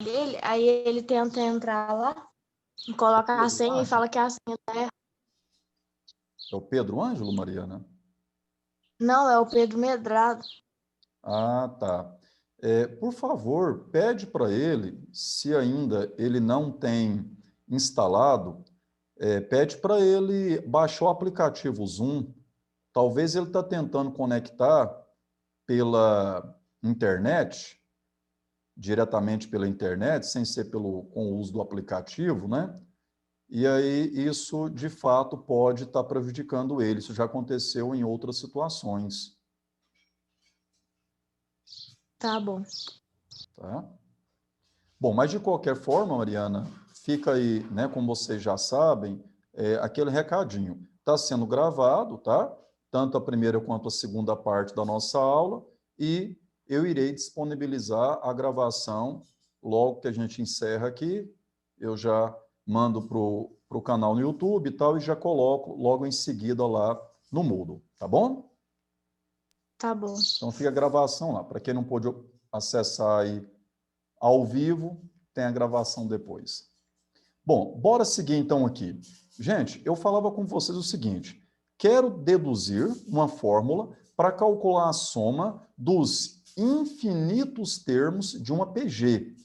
dele, aí ele tenta entrar lá, coloca a senha e fala que a senha é... É o Pedro Ângelo, Mariana? Não, é o Pedro Medrado. Ah, tá. Por favor, pede para ele, se ainda ele não tem instalado, pede para ele baixar o aplicativo Zoom. Talvez ele está tentando conectar pela internet, diretamente pela internet, sem ser com o uso do aplicativo, né? E aí isso, de fato, pode estar prejudicando ele. Isso já aconteceu em outras situações. Tá bom. Tá? Bom, mas de qualquer forma, Mariana, fica aí, né, como vocês já sabem, aquele recadinho. Está sendo gravado, tá? Tanto a primeira quanto a segunda parte da nossa aula, e eu irei disponibilizar a gravação logo que a gente encerra aqui. Eu já mando para o canal no YouTube e tal, e já coloco logo em seguida lá no Moodle, tá bom? Tá bom. Então fica a gravação lá. Para quem não pôde acessar aí ao vivo, tem a gravação depois. Bom, bora seguir então aqui. Gente, eu falava com vocês o seguinte: quero deduzir uma fórmula para calcular a soma dos infinitos termos de uma PG.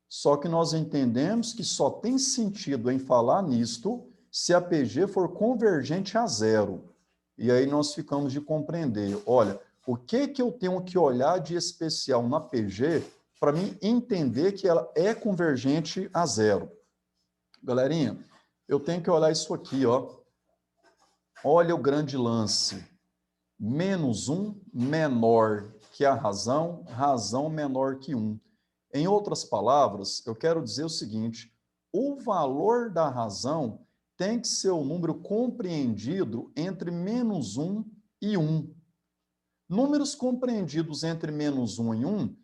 Só que nós entendemos que só tem sentido em falar nisto se a PG for convergente a zero. E aí nós ficamos de compreender, olha, o que eu tenho que olhar de especial na PG para mim entender que ela é convergente a zero. Galerinha, eu tenho que olhar isso aqui, ó. Olha o grande lance. Menos 1 menor que a razão, razão menor que 1. Em outras palavras, eu quero dizer o seguinte: o valor da razão tem que ser o número compreendido entre menos 1 e 1. Números compreendidos entre menos 1 e 1,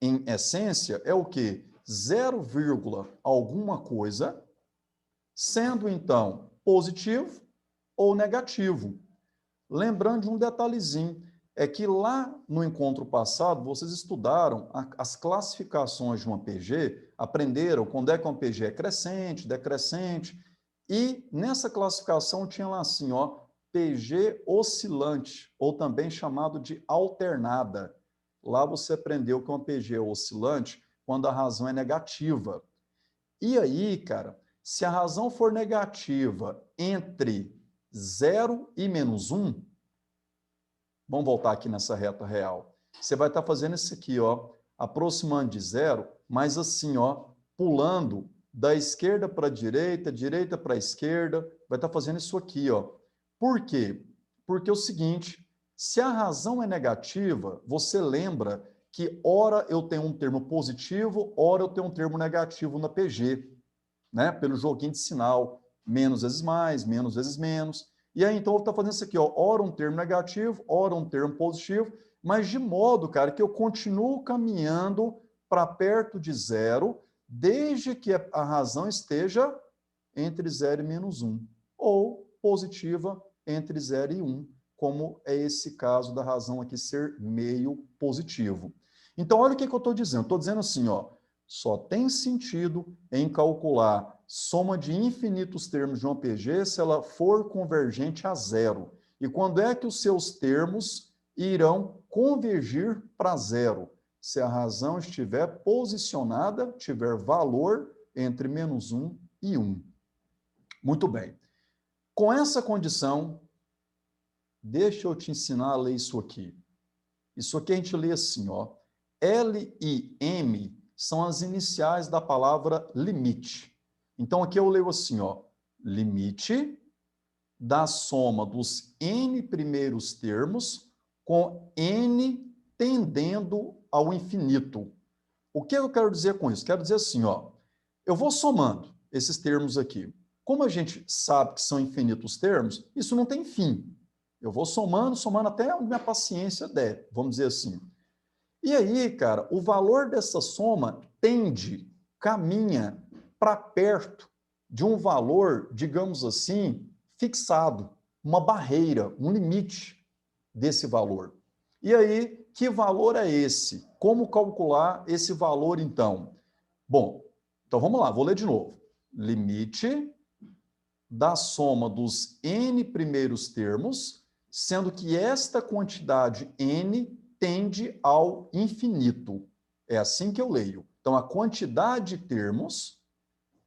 em essência, é o quê? 0, alguma coisa, sendo então positivo ou negativo. Lembrando de um detalhezinho, é que lá no encontro passado, vocês estudaram as classificações de uma PG, aprenderam quando é que uma PG é crescente, decrescente, e nessa classificação tinha lá assim, ó, PG oscilante, ou também chamado de alternada. Lá você aprendeu que uma PG é oscilante quando a razão é negativa. E aí, cara, se a razão for negativa entre 0 e menos 1, vamos voltar aqui nessa reta real. Você vai estar fazendo isso aqui, ó, aproximando de zero, mas assim, ó, pulando da esquerda para a direita, direita para a esquerda, vai estar fazendo isso aqui, ó. Por quê? Porque é o seguinte, se a razão é negativa, você lembra que ora eu tenho um termo positivo, ora eu tenho um termo negativo na PG, né? Pelo joguinho de sinal, menos vezes mais, menos vezes menos. E aí, então, eu vou estar fazendo isso aqui, ó, ora um termo negativo, ora um termo positivo, mas de modo, cara, que eu continuo caminhando para perto de zero, desde que a razão esteja entre 0 e menos 1, ou positiva entre 0 e 1, como é esse caso da razão aqui ser meio positivo. Então, olha o que eu estou dizendo. Estou dizendo assim, ó, só tem sentido em calcular soma de infinitos termos de uma PG se ela for convergente a zero. E quando é que os seus termos irão convergir para zero? Se a razão estiver posicionada, tiver valor entre menos 1 e 1. Muito bem. Com essa condição, deixa eu te ensinar a ler isso aqui. Isso aqui a gente lê assim, ó. L e M são as iniciais da palavra limite. Então, aqui eu leio assim, ó. Limite da soma dos n primeiros termos com n tendendo ao infinito. O que eu quero dizer com isso? Quero dizer assim, ó. Eu vou somando esses termos aqui. Como a gente sabe que são infinitos termos, isso não tem fim. Eu vou somando, somando até a minha paciência der, vamos dizer assim. E aí, cara, o valor dessa soma tende, caminha para perto de um valor, digamos assim, fixado, uma barreira, um limite desse valor. E aí, que valor é esse? Como calcular esse valor, então? Bom, então vamos lá, vou ler de novo. Limite da soma dos n primeiros termos, sendo que esta quantidade n tende ao infinito. É assim que eu leio. Então, a quantidade de termos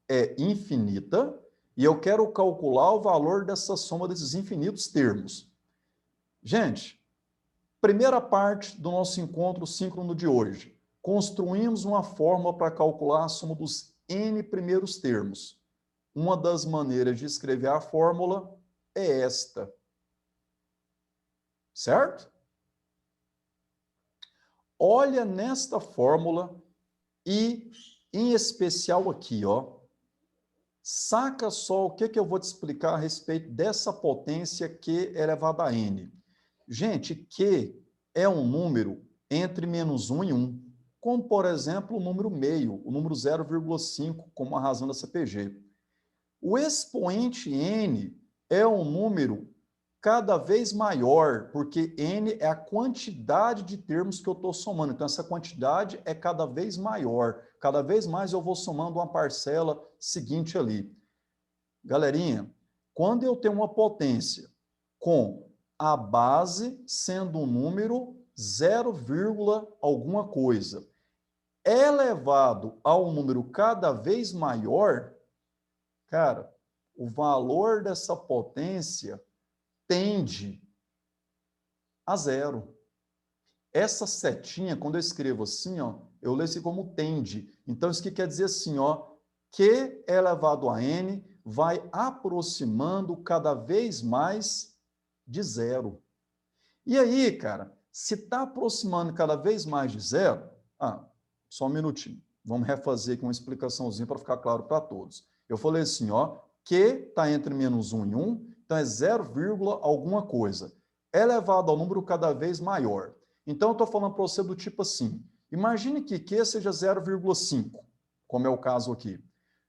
é infinita e eu quero calcular o valor dessa soma desses infinitos termos. Gente, primeira parte do nosso encontro síncrono de hoje. Construímos uma fórmula para calcular a soma dos n primeiros termos. Uma das maneiras de escrever a fórmula é esta. Certo? Olha nesta fórmula e, em especial aqui, ó, saca só o que eu vou te explicar a respeito dessa potência Q elevado a n. Gente, Q é um número entre -1 e 1, como, por exemplo, o número meio, o número 0,5, como a razão da CPG. O expoente n é um número cada vez maior, porque n é a quantidade de termos que eu estou somando. Então, essa quantidade é cada vez maior. Cada vez mais eu vou somando uma parcela seguinte ali. Galerinha, quando eu tenho uma potência com a base sendo um número 0, alguma coisa, elevado a um número cada vez maior, cara, o valor dessa potência tende a 0. Essa setinha, quando eu escrevo assim, ó, eu leio assim como tende. Então, isso que quer dizer assim, ó, Q elevado a n vai aproximando cada vez mais de 0. E aí, cara, se está aproximando cada vez mais de 0, só um minutinho. Vamos refazer aqui uma explicaçãozinha para ficar claro para todos. Eu falei assim, ó, Q está entre -1 e 1, então é 0, alguma coisa, elevado ao número cada vez maior. Então, eu estou falando para você do tipo assim, imagine que Q seja 0,5, como é o caso aqui.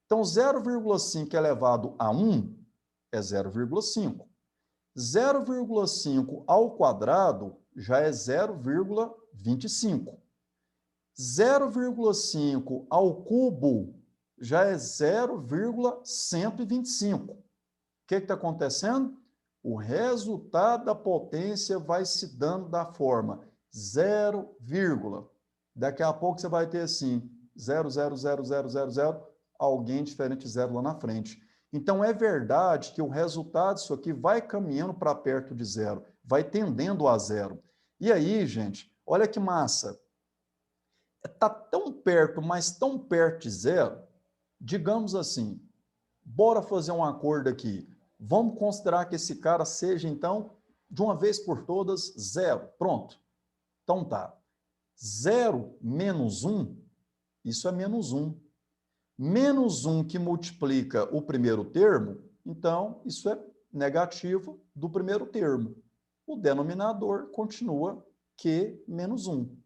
Então, 0,5 elevado a 1 é 0,5. 0,5 ao quadrado já é 0,25. 0,5 ao cubo já é 0,125. O que está acontecendo? O resultado da potência vai se dando da forma 0, daqui a pouco você vai ter assim, 0,00000, alguém diferente de 0 lá na frente. Então, é verdade que o resultado disso aqui vai caminhando para perto de 0, vai tendendo a 0. E aí, gente, olha que massa. Está tão perto, mas tão perto de 0, digamos assim, bora fazer um acordo aqui. Vamos considerar que esse cara seja, então, de uma vez por todas, 0. Pronto. Então tá. 0 menos 1, isso é -1. Menos 1 que multiplica o primeiro termo, então isso é negativo do primeiro termo. O denominador continua Q menos 1.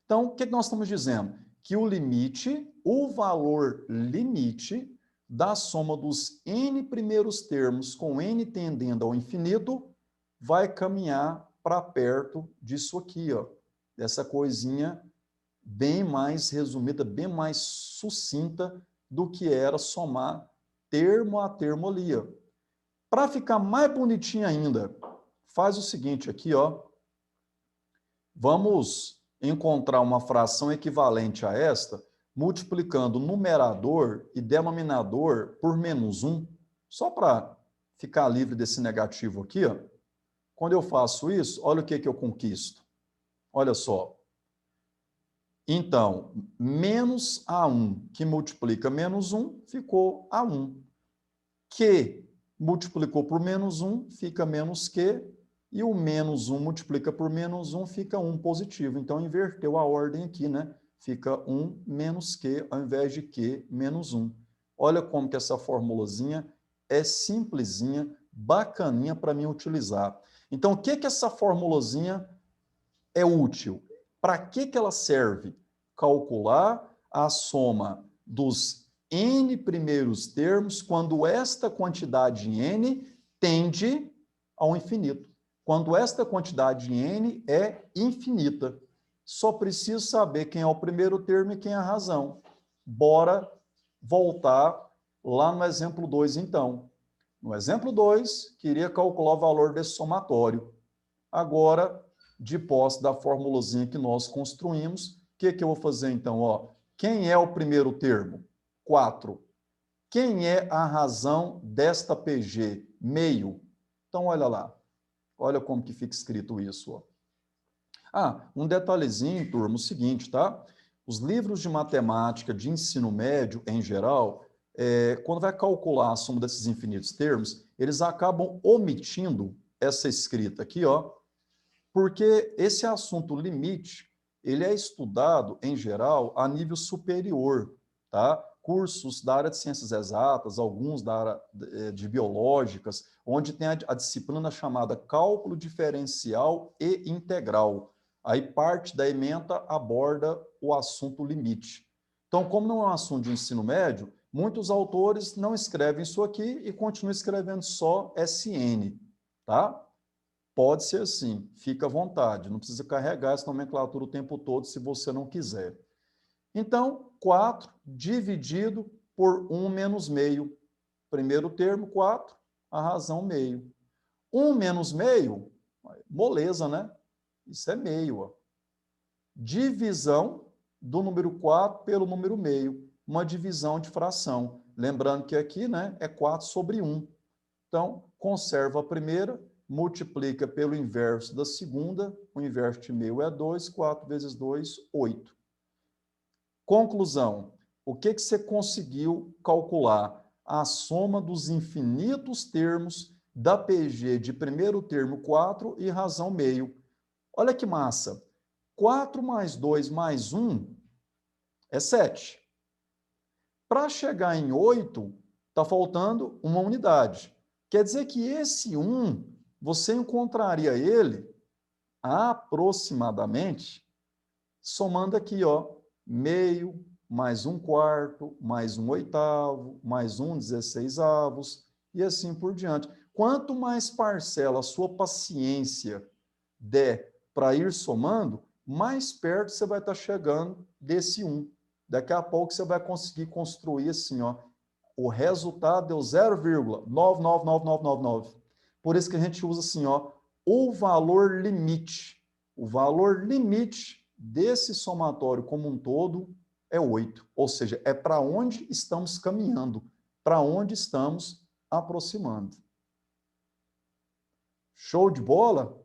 Então, o que nós estamos dizendo? Que o limite, o valor limite da soma dos n primeiros termos com n tendendo ao infinito vai caminhar para perto disso aqui, ó, dessa coisinha bem mais resumida, bem mais sucinta do que era somar termo a termo ali. Para ficar mais bonitinho ainda, faz o seguinte aqui, ó. Vamos encontrar uma fração equivalente a esta, multiplicando numerador e denominador por -1, só para ficar livre desse negativo aqui, ó. Quando eu faço isso, olha o que eu conquisto. Olha só. Então, menos A1, que multiplica -1, ficou A1. Q multiplicou por -1, fica menos Q, e o -1 multiplica por -1, fica 1 positivo. Então, inverteu a ordem aqui, né? Fica 1 menos Q, ao invés de Q menos 1. Olha como que essa formulazinha é simplesinha, bacaninha para mim utilizar. Então, o que essa formulazinha é útil? Para que ela serve? Calcular a soma dos n primeiros termos quando esta quantidade em n tende ao infinito. Quando esta quantidade em n é infinita. Só preciso saber quem é o primeiro termo e quem é a razão. Bora voltar lá no exemplo 2, então. No exemplo 2, queria calcular o valor desse somatório. Agora, de posse da formulazinha que nós construímos, o que eu vou fazer, então? Ó, quem é o primeiro termo? 4. Quem é a razão desta PG? Meio. Então, olha lá. Olha como que fica escrito isso, ó. Ah, um detalhezinho, turma, o seguinte, tá? Os livros de matemática de ensino médio, em geral, quando vai calcular a soma desses infinitos termos, eles acabam omitindo essa escrita aqui, ó, porque esse assunto limite, ele é estudado, em geral, a nível superior, tá? Cursos da área de ciências exatas, alguns da área de biológicas, onde tem a disciplina chamada cálculo diferencial e integral. Aí parte da ementa aborda o assunto limite. Então, como não é um assunto de ensino médio, muitos autores não escrevem isso aqui e continuam escrevendo só SN, tá? Pode ser assim, fica à vontade, não precisa carregar essa nomenclatura o tempo todo se você não quiser. Então, 4 dividido por 1 menos meio. Primeiro termo, 4, a razão meio. 1 menos meio, moleza, né? Isso é meio, ó. Divisão do número 4 pelo número meio, uma divisão de fração. Lembrando que aqui, né, é 4 sobre 1. Então, conserva a primeira, multiplica pelo inverso da segunda, o inverso de meio é 2, 4 vezes 2, 8. Conclusão, o que você conseguiu calcular? A soma dos infinitos termos da PG de primeiro termo 4 e razão meio. Olha que massa, 4 mais 2 mais 1 é 7. Para chegar em 8, está faltando uma unidade. Quer dizer que esse 1, você encontraria ele aproximadamente, somando aqui, ó, meio, mais 1/4, mais 1/8, mais 1/16, e assim por diante. Quanto mais parcela a sua paciência der para ir somando, mais perto você vai estar chegando desse 1. Daqui a pouco você vai conseguir construir assim, ó, o resultado deu 0,999999. Por isso que a gente usa assim, ó, o valor limite. O valor limite desse somatório como um todo é 8. Ou seja, é para onde estamos caminhando, para onde estamos aproximando. Show de bola?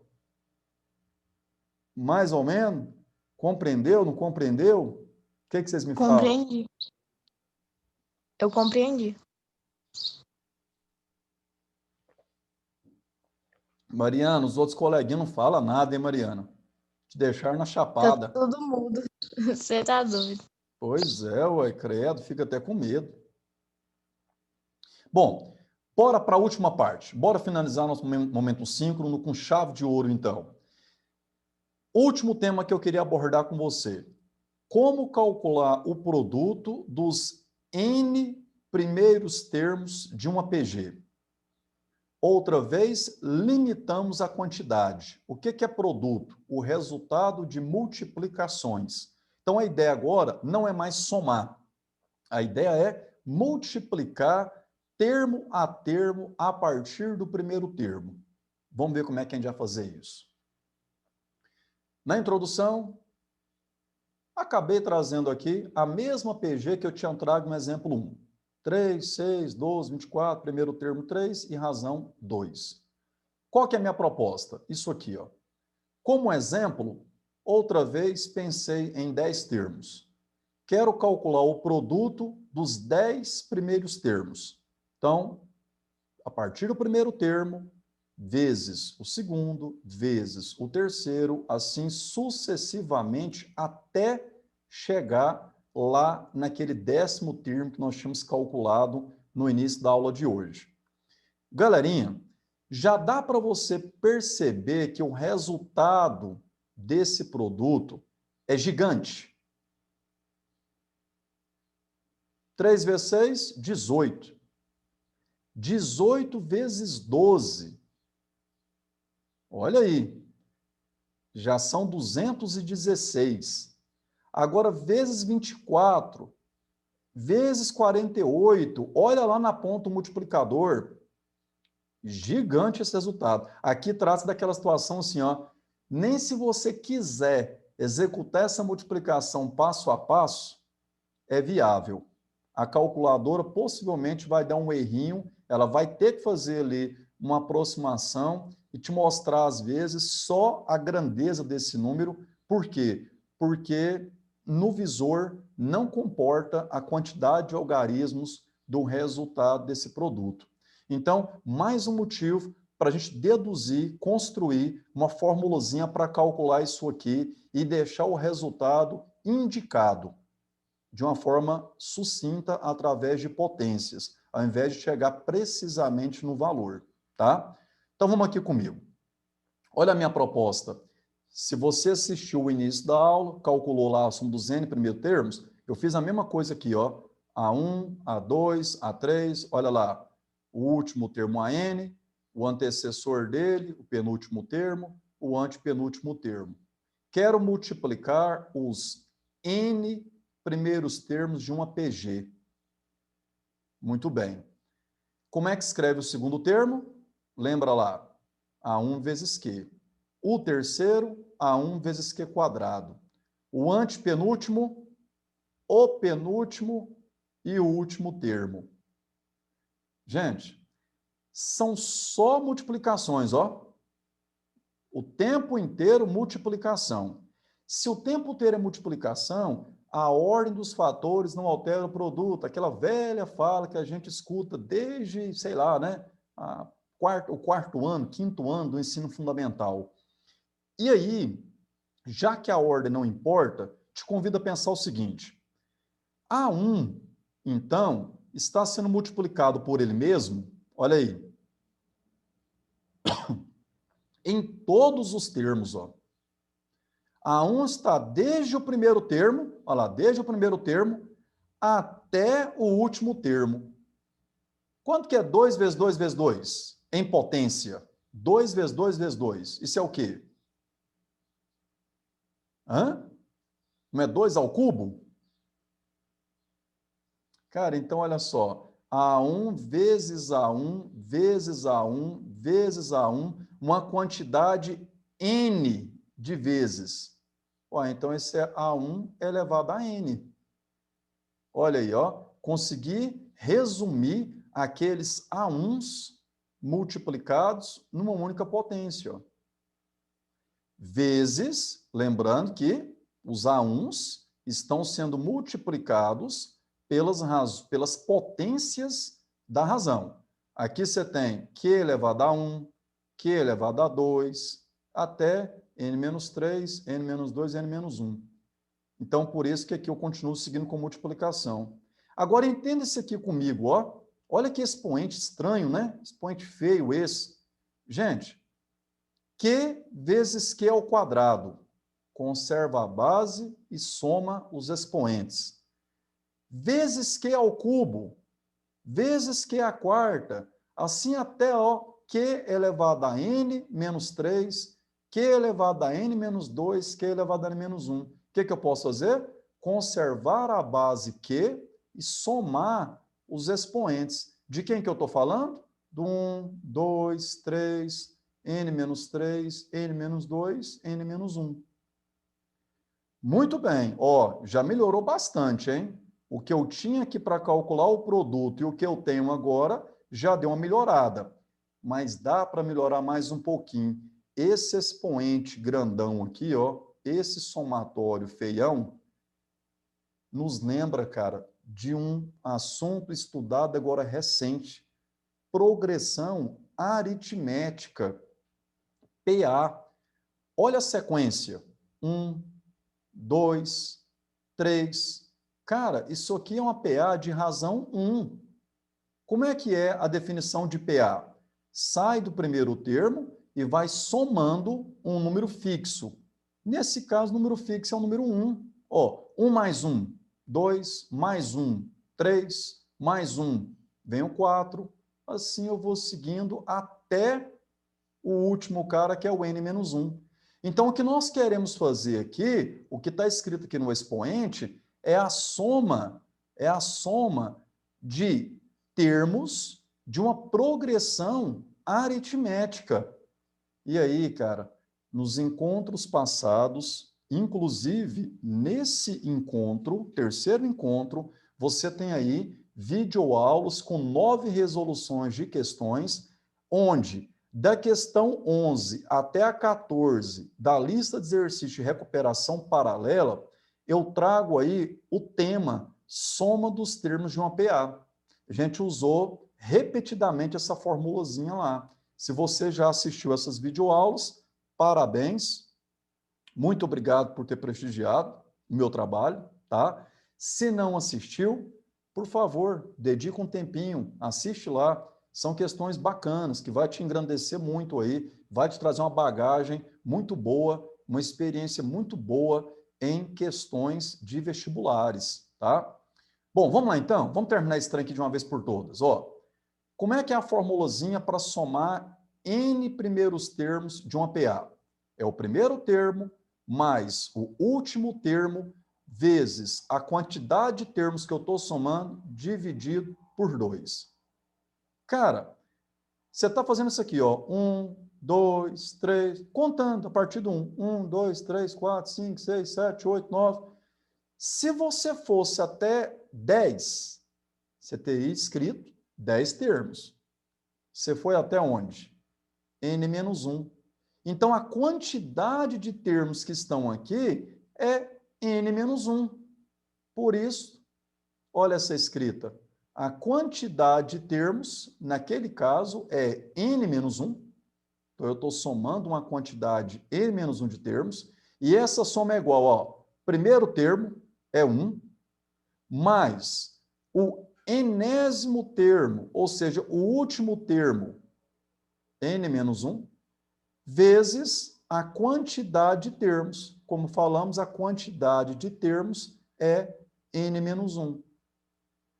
Mais ou menos? Compreendeu? Não compreendeu? O que vocês me falam? Compreendi. Eu compreendi. Mariana, os outros coleguinhas não falam nada, hein, Mariana? Te deixaram na Tá chapada. todo mundo. Você tá doido. Pois é, ué, credo, fica até com medo. Bom, bora para a última parte. Bora finalizar nosso momento síncrono com chave de ouro, então. Último tema que eu queria abordar com você. Como calcular o produto dos N primeiros termos de uma PG? Outra vez, limitamos a quantidade. O que é produto? O resultado de multiplicações. Então, a ideia agora não é mais somar. A ideia é multiplicar termo a termo a partir do primeiro termo. Vamos ver como é que a gente vai fazer isso. Na introdução, acabei trazendo aqui a mesma PG que eu tinha trago no exemplo 1. 3, 6, 12, 24, primeiro termo 3 e razão 2. Qual que é a minha proposta? Isso aqui, ó. Como exemplo, outra vez pensei em 10 termos. Quero calcular o produto dos 10 primeiros termos. Então, a partir do primeiro termo, vezes o segundo, vezes o terceiro, assim sucessivamente até chegar lá naquele 10º termo que nós tínhamos calculado no início da aula de hoje. Galerinha, já dá para você perceber que o resultado desse produto é gigante. 3 vezes 6, 18. 18 vezes 12. Olha aí. Já são 216. Agora, vezes 24. vezes 48. Olha lá na ponta o multiplicador. Gigante esse resultado. Aqui trata daquela situação assim, ó. Nem se você quiser executar essa multiplicação passo a passo, é viável. A calculadora possivelmente vai dar um errinho, ela vai ter que fazer ali uma aproximação e te mostrar, às vezes, só a grandeza desse número. Por quê? Porque no visor não comporta a quantidade de algarismos do resultado desse produto. Então, mais um motivo para a gente deduzir, construir uma formulazinha para calcular isso aqui e deixar o resultado indicado de uma forma sucinta através de potências, ao invés de chegar precisamente no valor, tá? Então, vamos aqui comigo. Olha a minha proposta. Se você assistiu o início da aula, calculou lá a soma dos n primeiros termos, eu fiz a mesma coisa aqui, ó. A1, A2, A3, olha lá. O último termo AN, o antecessor dele, o penúltimo termo, o antepenúltimo termo. Quero multiplicar os n primeiros termos de uma PG. Muito bem. Como é que escreve o segundo termo? Lembra lá, A1 vezes Q. O terceiro, A1 vezes Q quadrado. O antepenúltimo, o penúltimo e o último termo. Gente, são só multiplicações, ó. O tempo inteiro multiplicação. Se o tempo inteiro é multiplicação, a ordem dos fatores não altera o produto. Aquela velha fala que a gente escuta desde, sei lá, né, o quarto ano, quinto ano do ensino fundamental. E aí, já que a ordem não importa, te convido a pensar o seguinte. A1, então, está sendo multiplicado por ele mesmo, olha aí, em todos os termos, ó. A1 está desde o primeiro termo, olha lá, desde o primeiro termo até o último termo. Quanto que é 2 vezes 2 vezes 2? Em potência. 2 vezes 2 vezes 2. Isso é o quê? Hã? Não é 2 ao cubo? Cara, então olha só. A1 vezes A1 vezes A1 vezes A1, uma quantidade N de vezes. Ué, então esse é A1 elevado a N. Olha aí, ó. Consegui resumir aqueles A1s multiplicados numa única potência. Ó. Vezes, lembrando que os A1s estão sendo multiplicados pelas potências da razão. Aqui você tem Q elevado a 1, Q elevado a 2, até N-3, N-2, N-1. Então, por isso que aqui eu continuo seguindo com multiplicação. Agora, entenda isso aqui comigo, ó. Olha que expoente estranho, né? Expoente feio esse. Gente, Q vezes Q ao quadrado. Conserva a base e soma os expoentes. Vezes Q ao cubo. Vezes Q à quarta. Assim até, ó, Q elevado a N menos 3, Q elevado a N menos 2, Q elevado a N menos 1. O que eu posso fazer? Conservar a base Q e somar os expoentes. De quem que eu estou falando? Do 1, 2, 3, N menos 3, N menos 2, N menos 1. Muito bem. Ó, já melhorou bastante, hein? O que eu tinha aqui para calcular o produto e o que eu tenho agora já deu uma melhorada. Mas dá para melhorar mais um pouquinho. Esse expoente grandão aqui, ó, esse somatório feião, nos lembra, cara, de um assunto estudado agora recente, progressão aritmética, PA. Olha a sequência, 1, 2, 3. Cara, isso aqui é uma PA de razão 1. Como é que é a definição de PA? Sai do primeiro termo e vai somando um número fixo. Nesse caso, o número fixo é o número 1. Ó, 1 mais 1, 2, mais 1, 3, mais 1, vem o 4. Assim eu vou seguindo até o último cara, que é o n menos 1. Então, o que nós queremos fazer aqui, o que está escrito aqui no expoente, é a soma é a soma de termos de uma progressão aritmética. E aí, cara, nos encontros passados, inclusive nesse encontro, terceiro encontro, você tem aí videoaulas com 9 resoluções de questões, onde da questão 11 até a 14 da lista de exercício de recuperação paralela, eu trago aí o tema soma dos termos de uma PA. A gente usou repetidamente essa formulazinha lá. Se você já assistiu essas videoaulas, parabéns. Muito obrigado por ter prestigiado o meu trabalho, tá? Se não assistiu, por favor, dedica um tempinho, assiste lá. São questões bacanas que vai te engrandecer muito aí, vai te trazer uma bagagem muito boa, uma experiência muito boa em questões de vestibulares, tá? Bom, vamos lá então, vamos terminar esse trem aqui de uma vez por todas. Ó, como é que é a formulazinha para somar N primeiros termos de uma PA? É o primeiro termo mais o último termo vezes a quantidade de termos que eu estou somando dividido por 2. Cara, você está fazendo isso aqui, ó. 1, 2, 3, contando a partir do 1. 1, 2, 3, 4, 5, 6, 7, 8, 9. Se você fosse até 10, você teria escrito 10 termos. Você foi até onde? N-1. Então, a quantidade de termos que estão aqui é N-1. Por isso, olha essa escrita. A quantidade de termos, naquele caso, é N-1. Então, eu estou somando uma quantidade N-1 de termos. E essa soma é igual, ó. Primeiro termo é 1, mais o enésimo termo, ou seja, o último termo, N-1, vezes a quantidade de termos. Como falamos, a quantidade de termos é N-1.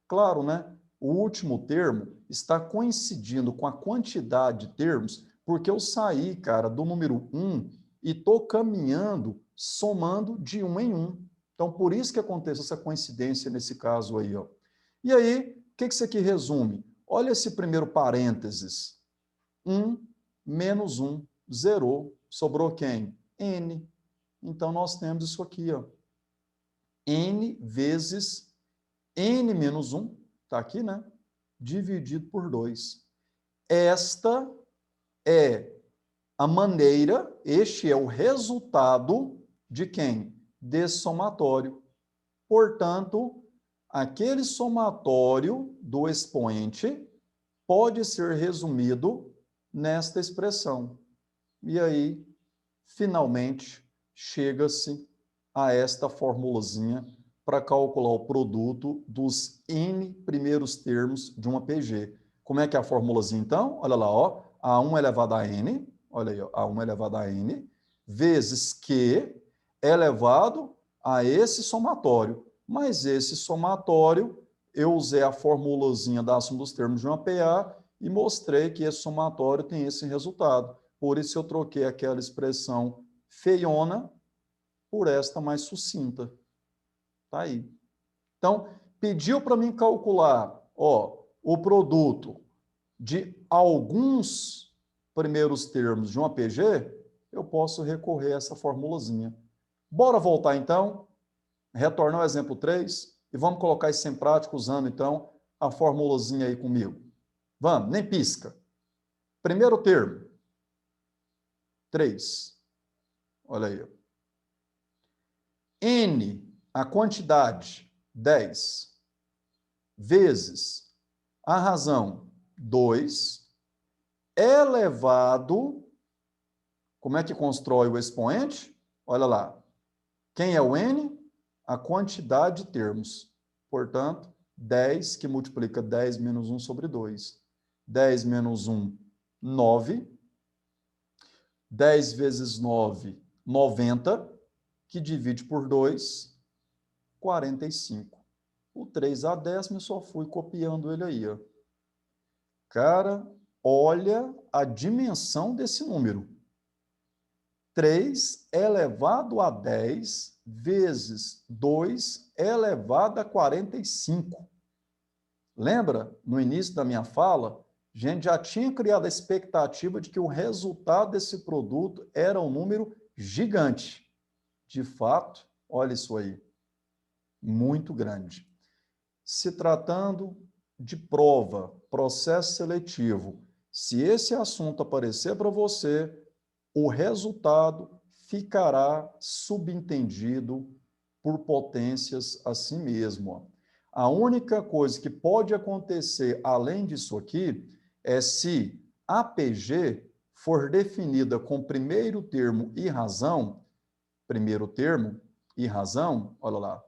Claro, né? O último termo está coincidindo com a quantidade de termos, porque eu saí, cara, do número 1 e estou caminhando, somando de 1 em 1. Então, por isso que acontece essa coincidência nesse caso aí, ó. E aí, o que isso aqui resume? Olha esse primeiro parênteses. 1 menos 1, zerou. Sobrou quem? N. Então, nós temos isso aqui, ó. N vezes N menos 1, está aqui, né? Dividido por 2. Esta é a maneira, este é o resultado de quem? Desse somatório. Portanto, aquele somatório do expoente pode ser resumido nesta expressão. E aí, finalmente, chega-se a esta formulazinha para calcular o produto dos N primeiros termos de uma PG. Como é que é a formulazinha, então? Olha lá, ó, A1 elevado a N, olha aí, ó, A1 elevado a N, vezes Q elevado a esse somatório. Mas esse somatório, eu usei a formulazinha da soma dos termos de uma PA e mostrei que esse somatório tem esse resultado. Por isso eu troquei aquela expressão feiona por esta mais sucinta. Tá aí. Então, pediu para mim calcular, ó, o produto de alguns primeiros termos de uma PG, eu posso recorrer a essa formulazinha. Bora voltar então, retornar ao exemplo 3 e vamos colocar isso em prática usando então a formulazinha aí comigo. Vamos, nem pisca. Primeiro termo, 3. Olha aí. N, a quantidade, 10, vezes a razão, 2, elevado, como é que constrói o expoente? Olha lá. Quem é o N? A quantidade de termos. Portanto, 10, que multiplica 10 menos 1 sobre 2. 10 menos 1, 9. 10 vezes 9, 90, que divide por 2, 45. O 3 a décima eu só fui copiando ele aí, ó. Cara, olha a dimensão desse número. 3 elevado a 10 vezes 2 elevado a 45. Lembra, no início da minha fala, a gente já tinha criado a expectativa de que o resultado desse produto era um número gigante. De fato, olha isso aí, muito grande. Se tratando de prova, processo seletivo, se esse assunto aparecer para você, o resultado ficará subentendido por potências assim mesmo. A única coisa que pode acontecer além disso aqui é se a PG for definida com primeiro termo e razão, olha lá,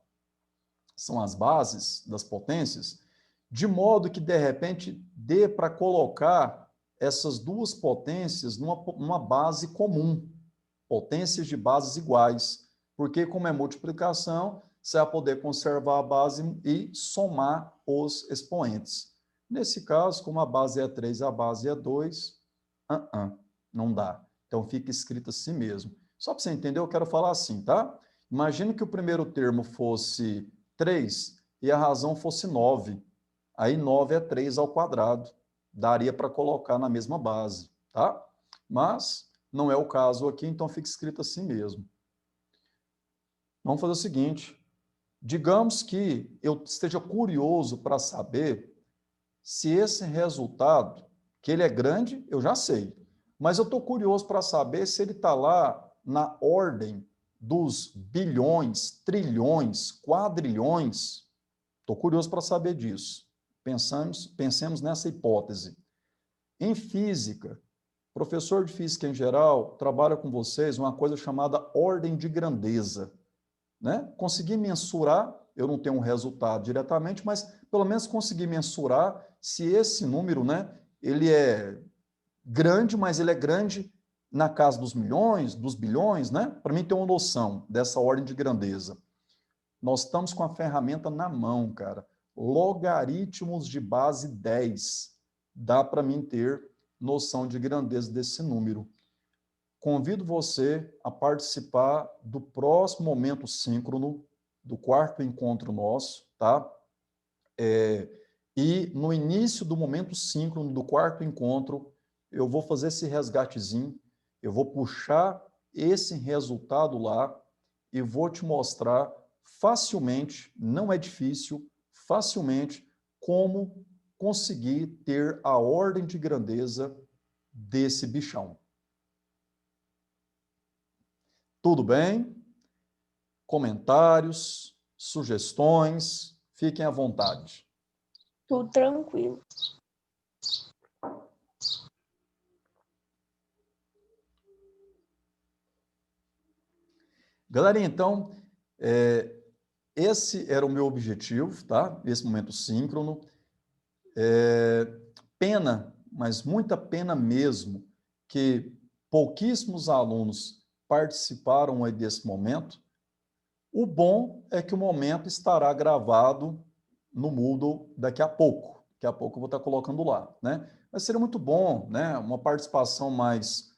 são as bases das potências, de modo que, de repente, dê para colocar essas duas potências numa base comum, potências de bases iguais, porque, como é multiplicação, você vai poder conservar a base e somar os expoentes. Nesse caso, como a base é 3 e a base é 2, não dá. Então, fica escrito assim mesmo. Só para você entender, eu quero falar assim, tá? Imagine que o primeiro termo fosse 3 e a razão fosse 9. Aí 9 é 3 ao quadrado. Daria para colocar na mesma base, tá? Mas não é o caso aqui, então fica escrito assim mesmo. Vamos fazer o seguinte. Digamos que eu esteja curioso para saber se esse resultado, que ele é grande, eu já sei. Mas eu estou curioso para saber se ele está lá na ordem dos bilhões, trilhões, quadrilhões. Estou curioso para saber disso. Pensemos nessa hipótese. Em física, professor de física em geral trabalha com vocês uma coisa chamada ordem de grandeza. Né? Conseguir mensurar, eu não tenho um resultado diretamente, mas pelo menos conseguir mensurar se esse número, né, ele é grande, mas ele é grande na casa dos milhões, dos bilhões, né? Para mim ter uma noção dessa ordem de grandeza. Nós estamos com a ferramenta na mão, cara. Logaritmos de base 10. Dá para mim ter noção de grandeza desse número. Convido você a participar do próximo momento síncrono, do quarto encontro nosso, tá? E no início do momento síncrono do quarto encontro, eu vou fazer esse resgatezinho, eu vou puxar esse resultado lá e vou te mostrar facilmente, não é difícil, facilmente, como conseguir ter a ordem de grandeza desse bichão. Tudo bem? Comentários, sugestões, fiquem à vontade. Tudo tranquilo. Galerinha, então, esse era o meu objetivo, tá? Esse momento síncrono. Pena, mas muita pena mesmo, que pouquíssimos alunos participaram aí desse momento. O bom é que o momento estará gravado no Moodle daqui a pouco. Daqui a pouco eu vou estar colocando lá, né? Mas seria muito bom, né? Uma participação mais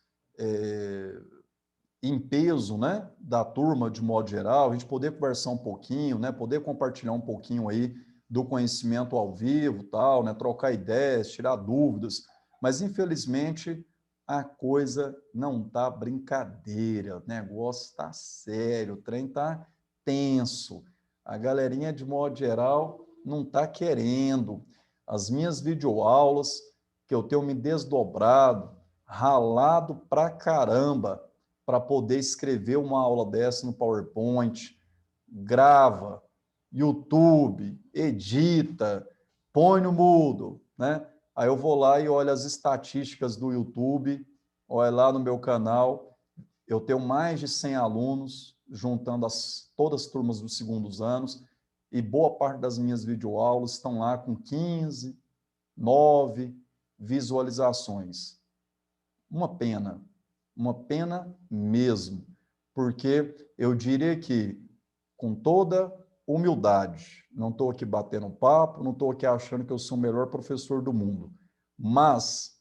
em peso, né? Da turma de modo geral, a gente poder conversar um pouquinho, né? Poder compartilhar um pouquinho aí do conhecimento ao vivo, tal, né? Trocar ideias, tirar dúvidas. Mas infelizmente a coisa não tá brincadeira, o negócio está sério, o trem tá tenso. A galerinha, de modo geral, não está querendo. As minhas videoaulas, que eu tenho me desdobrado, ralado pra caramba, para poder escrever uma aula dessa no PowerPoint, grava, YouTube, edita, põe no Moodle, né? Aí eu vou lá e olho as estatísticas do YouTube, olha lá no meu canal, eu tenho mais de 100 alunos, juntando todas as turmas dos segundos anos, e boa parte das minhas videoaulas estão lá com 15, 9 visualizações. Uma pena mesmo, porque eu diria que, com toda humildade, não estou aqui batendo papo, não estou aqui achando que eu sou o melhor professor do mundo, mas,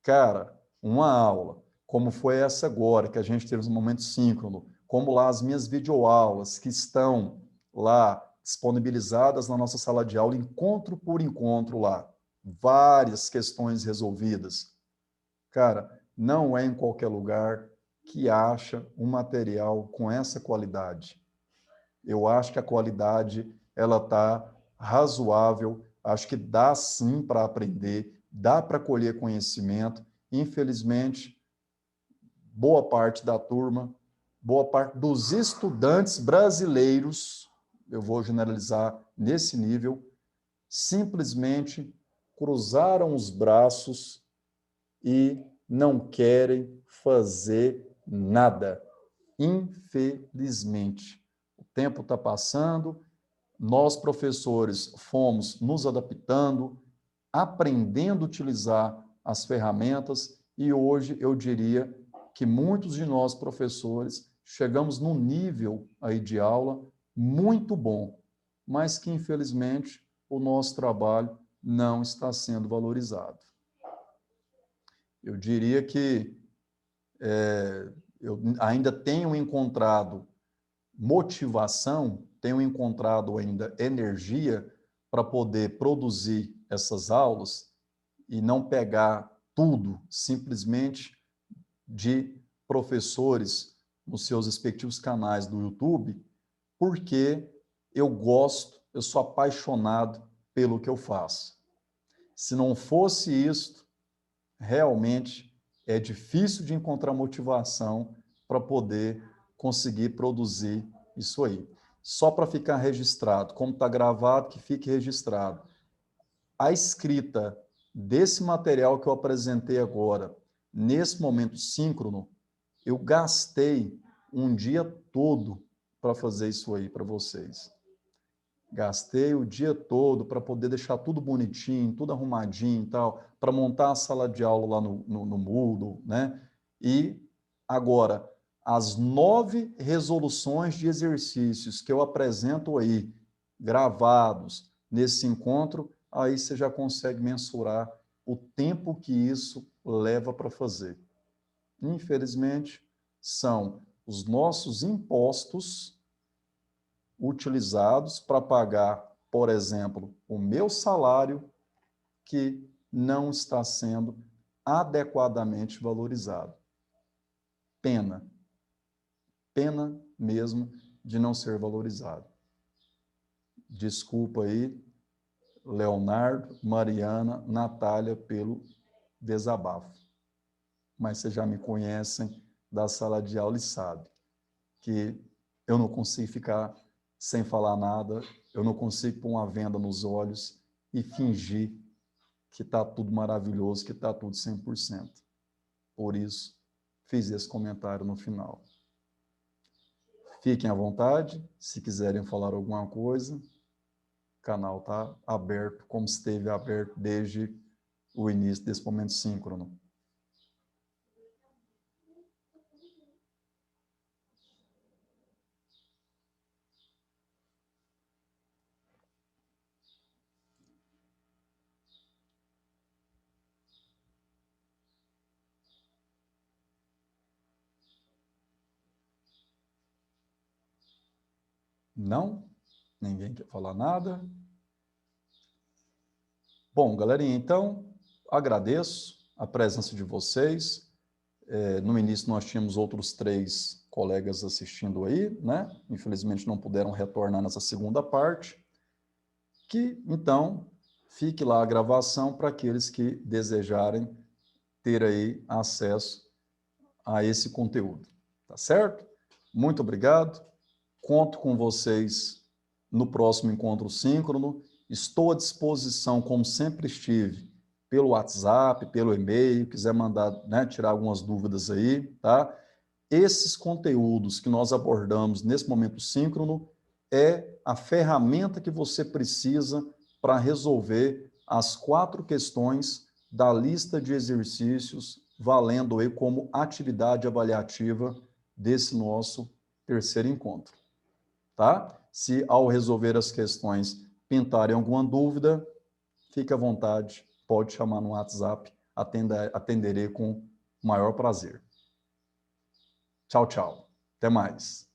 cara, uma aula como foi essa agora, que a gente teve um momento síncrono, como lá as minhas videoaulas que estão lá disponibilizadas na nossa sala de aula, encontro por encontro lá, várias questões resolvidas. Cara, não é em qualquer lugar que acha um material com essa qualidade. Eu acho que a qualidade ela está razoável, acho que dá sim para aprender, dá para colher conhecimento. Infelizmente, boa parte da turma, boa parte dos estudantes brasileiros, eu vou generalizar nesse nível, simplesmente cruzaram os braços e não querem fazer nada. Infelizmente. O tempo está passando, nós, professores, fomos nos adaptando, aprendendo a utilizar as ferramentas e hoje eu diria que muitos de nós, professores, chegamos num nível aí de aula muito bom, mas que, infelizmente, o nosso trabalho não está sendo valorizado. Eu diria que eu ainda tenho encontrado motivação, tenho encontrado ainda energia para poder produzir essas aulas e não pegar tudo simplesmente de professores nos seus respectivos canais do YouTube, porque eu gosto, eu sou apaixonado pelo que eu faço. Se não fosse isto, realmente é difícil de encontrar motivação para poder conseguir produzir isso aí. Só para ficar registrado, como está gravado, que fique registrado. A escrita desse material que eu apresentei agora, nesse momento síncrono, eu gastei um dia todo para fazer isso aí para vocês. Gastei o dia todo para poder deixar tudo bonitinho, tudo arrumadinho e tal, para montar a sala de aula lá no Moodle, né? E agora, as 9 resoluções de exercícios que eu apresento aí, gravados nesse encontro, aí você já consegue mensurar o tempo que isso leva para fazer. Infelizmente, são os nossos impostos utilizados para pagar, por exemplo, o meu salário, que não está sendo adequadamente valorizado. Pena. Pena mesmo de não ser valorizado. Desculpa aí, Leonardo, Mariana, Natália, pelo desabafo. Mas vocês já me conhecem da sala de aula e sabem que eu não consigo ficar sem falar nada, eu não consigo pôr uma venda nos olhos e fingir que está tudo maravilhoso, que está tudo 100%. Por isso, fiz esse comentário no final. Fiquem à vontade, se quiserem falar alguma coisa, o canal está aberto, como esteve aberto desde o início desse momento síncrono. Não? Ninguém quer falar nada? Bom, galerinha, então, agradeço a presença de vocês. No início nós tínhamos outros 3 colegas assistindo aí, né? Infelizmente não puderam retornar nessa segunda parte. Que, então, fique lá a gravação para aqueles que desejarem ter aí acesso a esse conteúdo. Tá certo? Muito obrigado. Conto com vocês no próximo encontro síncrono. Estou à disposição, como sempre estive, pelo WhatsApp, pelo e-mail, quiser mandar, né, tirar algumas dúvidas aí, tá? Esses conteúdos que nós abordamos nesse momento síncrono é a ferramenta que você precisa para resolver as 4 questões da lista de exercícios, valendo aí como atividade avaliativa desse nosso terceiro encontro. Tá? Se ao resolver as questões pintarem alguma dúvida, fique à vontade, pode chamar no WhatsApp, atenderei com o maior prazer. Tchau, tchau. Até mais.